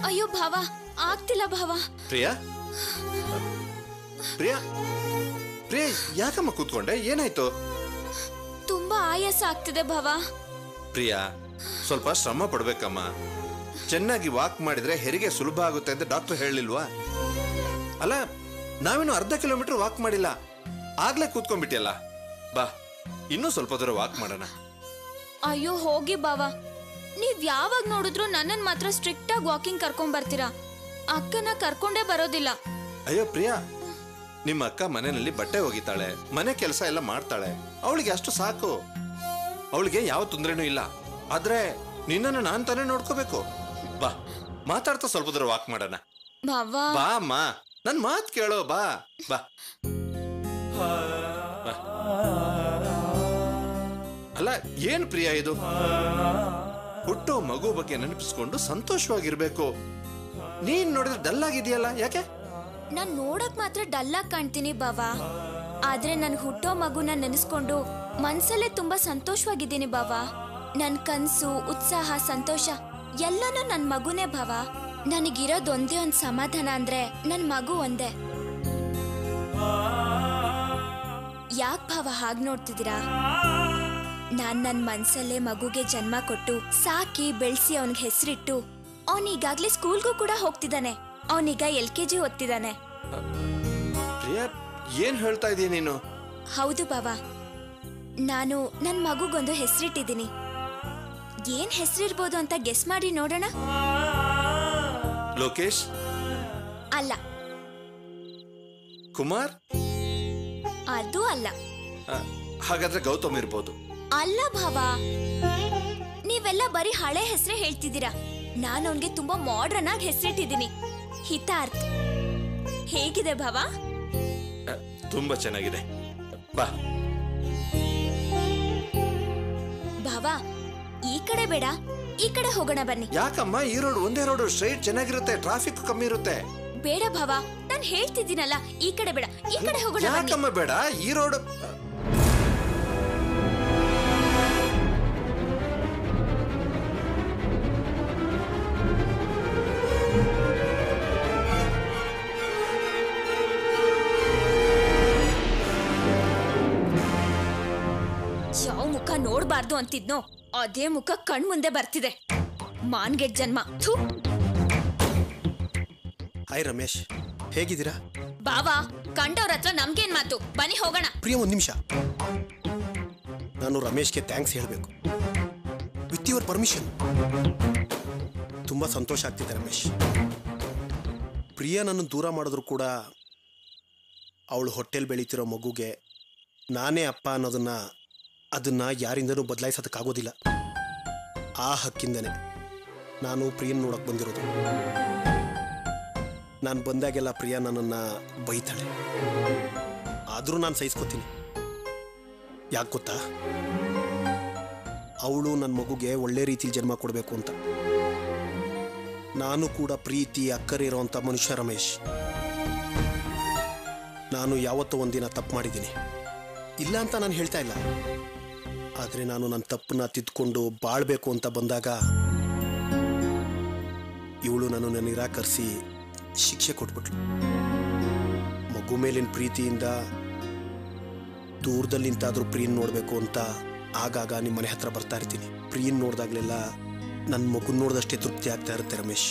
ಅಯ್ಯೋ ಭಾವ, ಆಗ್ತಿಲ್ಲ ಭಾವ. ಪ್ರಿಯಾ ಪ್ರಿಯಾ ಪ್ರಿಯಾ, ಯಾಕಮ್ಮ ಕೂತ್ಕೊಂಡೆ? ಏನಾಯ್ತು? ತುಂಬಾ ಆಯಾಸ ಆಗ್ತಿದೆ ಭಾವ. ಪ್ರಿಯಾ, ಸ್ವಲ್ಪ ಶ್ರಮ ಪಡ್ಬೇಕಮ್ಮ. ಚೆನ್ನಾಗಿ ವಾಕ್ ಮಾಡಿದ್ರೆ ಹೆರಿಗೆ ಸುಲಭ ಆಗುತ್ತೆ ಅಂತ ಡಾಕ್ಟರ್ ಹೇಳಿಲ್ವಾ? ಅಲ್ಲ, ನಾವೇನು ಅರ್ಧ ಕಿಲೋಮೀಟರ್ ವಾಕ್ ಮಾಡಿಲ್ಲ, ಆಗ್ಲೇ ಕೂತ್ಕೊಂಡ್ಬಿಟ್ಟಿಯಲ್ಲ. ಬಾ, ಇನ್ನೂ ಸ್ವಲ್ಪ ದೂರ ವಾಕ್ ಮಾಡೋಣ. ಅಯ್ಯೋ ಹೋಗಿ ಭಾವ, ನೀವ್ ಯಾವಾಗ ನೋಡಿದ್ರು ನನ್ನನ್ ಮಾತ್ರ ಸ್ಟ್ರಿಕ್ಟ್ ಆಗಿ ವಾಕಿಂಗ್ ಕರ್ಕೊಂಡ್ ಬರ್ತೀರಾ, ಅಕ್ಕನ ಕರ್ಕೊಂಡೇ ಬರೋದಿಲ್ಲ. ಅಯ್ಯೋ ಪ್ರಿಯಾ, ನಿಮ್ಮ ಅಕ್ಕ ಮನೆಯಲ್ಲಿ ಬಟ್ಟೆ ಒಗಿತಾಳೆ, ಮನೆ ಕೆಲಸ ಎಲ್ಲ ಮಾಡ್ತಾಳೆ, ಅವಳಿಗೆ ಅಷ್ಟು ಸಾಕು. ಅವಳಿಗೆ ಯಾವ ತೊಂದರೆನೂ ಇಲ್ಲ. ಆದ್ರೆ ನಿನ್ನನ್ನು ನಾನ್ ತಾನೇ ನೋಡ್ಕೋಬೇಕು. ಬಾ, ಮಾತಾಡ್ತಾ ಸ್ವಲ್ಪ ದೂರ ವಾಕ್ ಮಾಡೋಣ. ಬಾ ಅಮ್ಮ, ನನ್ ಮಾತ್ ಕೇಳೋ. ಬಾ ಬಾ. ಅಲ್ಲ, ಏನ್ ಪ್ರಿಯಾ ಇದು? ಹುಟ್ಟೋ ಮಗು ಬಗ್ಗೆ ನೆನಪಿಸ್ಕೊಂಡು ಸಂತೋಷವಾಗಿರ್ಬೇಕು. ನೀನ್ ನೋಡಿದ್ರೆ ಡಲ್ ಆಗಿದೆಯಲ್ಲ, ಯಾಕೆ? ನಾನ್ ನೋಡಕ್ ಮಾತ್ರ ಡಲ್ ಆಗಿ ಕಾಣ್ತೀನಿ ಬಾವಾ, ಆದ್ರೆ ನನ್ ಹುಟ್ಟೋ ಮಗುನ ನೆನೆಸ್ಕೊಂಡು ಮನ್ಸಲ್ಲೇ ತುಂಬಾ ಸಂತೋಷವಾಗಿದ್ದೀನಿ ಬಾವಾ. ನನ್ ಕನ್ಸು, ಉತ್ಸಾಹ, ಸಂತೋಷ ಎಲ್ಲಾನು ನನ್ ಮಗುನೇ ಭಾವ. ನನಗಿರೋದೊಂದೇ ಒಂದ್ ಸಮಾಧಾನ ಅಂದ್ರೆ ನನ್ ಮಗು ಒಂದೇ. ಯಾಕ್ ಭಾವ ಹಾಗ್ ನೋಡ್ತಿದ್ದೀರಾ? ನಾನ್ ನನ್ ಮನ್ಸಲ್ಲೇ ಮಗುಗೆ ಜನ್ಮ ಕೊಟ್ಟು ಸಾಕಿ ಬೆಳ್ಸಿ ಅವನಿಗೆ ಹೆಸರಿಟ್ಟು ಅವನೀಗಾಗ್ಲೇ ಸ್ಕೂಲ್ಗೂ ಕೂಡ ಹೋಗ್ತಿದ್ದಾನೆ. ಅವನೀಗ LKG ಓದ್ತಿದ್ದಾನೆ. ಏನ್ ಹೇಳ್ತಾ ಇದೀಯ ನೀನು? ಹೌದು ಬಾವ, ನಾನು ನನ್ ಮಗುಗೊಂದು ಹೆಸರಿಟ್ಟಿದ್ದೀನಿ. ಏನ್ ಹೆಸರಿರ್ಬೋದು ಅಂತ ಗೆಸ್ ಮಾಡಿ ನೋಡೋಣ. ಲೋಕೇಶ್ ಅಲ್ಲ. ಕುಮಾರ್ ಅದು ಅಲ್ಲ. ಹಾಗಾದ್ರೆ ಗೌತಮ್ ಇರ್ಬೋದು. ಅಲ್ಲ ಭಾವ, ನೀವೆಲ್ಲ ಬರೀ ಹಳೆ ಹೆಸರೇ ಹೇಳ್ತಿದ್ದೀರಾ. ನಾನು ಅವನ್ಗೆ ತುಂಬಾ ಮಾಡ್ರನ್ ಆಗಿ ಹೆಸರಿಟ್ಟಿದ್ದೀನಿ, ಹಿತಾರ್ಥ್. ಹೇಗಿದೆ ಭಾವ? ತುಂಬಾ ಚೆನ್ನಾಗಿದೆ. ಬಾ ಭಾವ, ಈ ಕಡೆ ಬೇಡ, ಈ ಕಡೆ ಹೋಗೋಣ ಬನ್ನಿ. ಯಾಕಮ್ಮ? ಈ ರೋಡ್ ಒಂದೇ ರೋಡ್, ಸ್ಟ್ರೈಟ್ ಚೆನ್ನಾಗಿರುತ್ತೆ, ಟ್ರಾಫಿಕ್ ಕಮ್ಮಿ ಇರುತ್ತೆ. ಬೇಡ ಭಾವ, ನಾನು ಹೇಳ್ತಿದ್ದೀನಲ್ಲ, ಈ ಕಡೆ ಬೇಡ, ಈ ಕಡೆ ಹೋಗೋಣ. ಯಾಕಮ್ಮ ಬೇಡ? ಈ ರೋಡ್ ಯಾವ ಮುಖ ನೋಡ್ಬಾರ್ದು ಅಂತಿದ್ನೋ ಅದೇ ಮುಖ ಕಣ್ ಮುಂದೆ ಬರ್ತಿದೆ. ಮಾನ್ಗೆಟ್ ಜನ್ಮ. ಹಾಯ್ ರಮೇಶ್, ಹೇಗಿದ್ದೀರಾ? ಬಾವಾ, ಕಂಡವ್ರ ಹತ್ರ ನಮ್ಗೇನ್ ಮಾತು, ಬನ್ನಿ ಹೋಗೋಣ. ಪ್ರಿಯ, ಒಂದು ನಿಮಿಷ. ನಾನು ರಮೇಶ್ಗೆ ಥ್ಯಾಂಕ್ಸ್ ಹೇಳಬೇಕು. With your permission. ತುಂಬ ಸಂತೋಷ ಆಗ್ತಿದೆ ರಮೇಶ್. ಪ್ರಿಯ ನನ್ನ ದೂರ ಮಾಡಿದ್ರು ಕೂಡ ಅವಳು ಹೊಟ್ಟೆಲ್ ಬೆಳೀತಿರೋ ಮಗುಗೆ ನಾನೇ ಅಪ್ಪ ಅದನ್ನ ಯಾರಿಂದನೂ ಬದಲಾಯಿಸೋದಕ್ಕಾಗೋದಿಲ್ಲ. ಆ ಹಕ್ಕಿಂದನೇ ನಾನು ಪ್ರಿಯನ್ ನೋಡಕ್ಕೆ ಬಂದಿರೋದು. ನಾನು ಬಂದಾಗೆಲ್ಲ ಪ್ರಿಯಾ ನನ್ನನ್ನು ಬೈತಾಳೆ, ಆದರೂ ನಾನು ಸಹಿಸ್ಕೋತೀನಿ. ಯಾಕೆ ಗೊತ್ತಾ? ಅವಳು ನನ್ನ ಮಗುಗೆ ಒಳ್ಳೆ ರೀತಿಲಿ ಜನ್ಮ ಕೊಡಬೇಕು ಅಂತ. ನಾನು ಕೂಡ ಪ್ರೀತಿ ಅಕ್ಕರಿರೋಂಥ ಮನುಷ್ಯ ರಮೇಶ್. ನಾನು ಯಾವತ್ತೂ ಒಂದಿನ ತಪ್ಪು ಮಾಡಿದ್ದೀನಿ, ಇಲ್ಲ ಅಂತ ನಾನು ಹೇಳ್ತಾ ಇಲ್ಲ. ಆದರೆ ನಾನು ನನ್ನ ತಪ್ಪನ್ನ ತಿದ್ದುಕೊಂಡು ಬಾಳ್ಬೇಕು ಅಂತ ಬಂದಾಗ ಇವಳು ನನ್ನನ್ನು ನಿರಾಕರಿಸಿ ಶಿಕ್ಷೆ ಕೊಟ್ಬಿಟ್ಲು. ಮಗು ಮೇಲಿನ ಪ್ರೀತಿಯಿಂದ ದೂರದಲ್ಲಿ ನಿಂತಾದರೂ ಪ್ರಿಯನ್ ನೋಡಬೇಕು ಅಂತ ಆಗಾಗ ನಿಮ್ಮ ಮನೆ ಹತ್ರ ಬರ್ತಾ ಇರ್ತೀನಿ. ಪ್ರಿಯನ್ ನೋಡಿದಾಗಲೆಲ್ಲ ನನ್ನ ಮಗು ನೋಡಿದಷ್ಟೇ ತೃಪ್ತಿ ಆಗ್ತಾ ಇರುತ್ತೆ ರಮೇಶ್.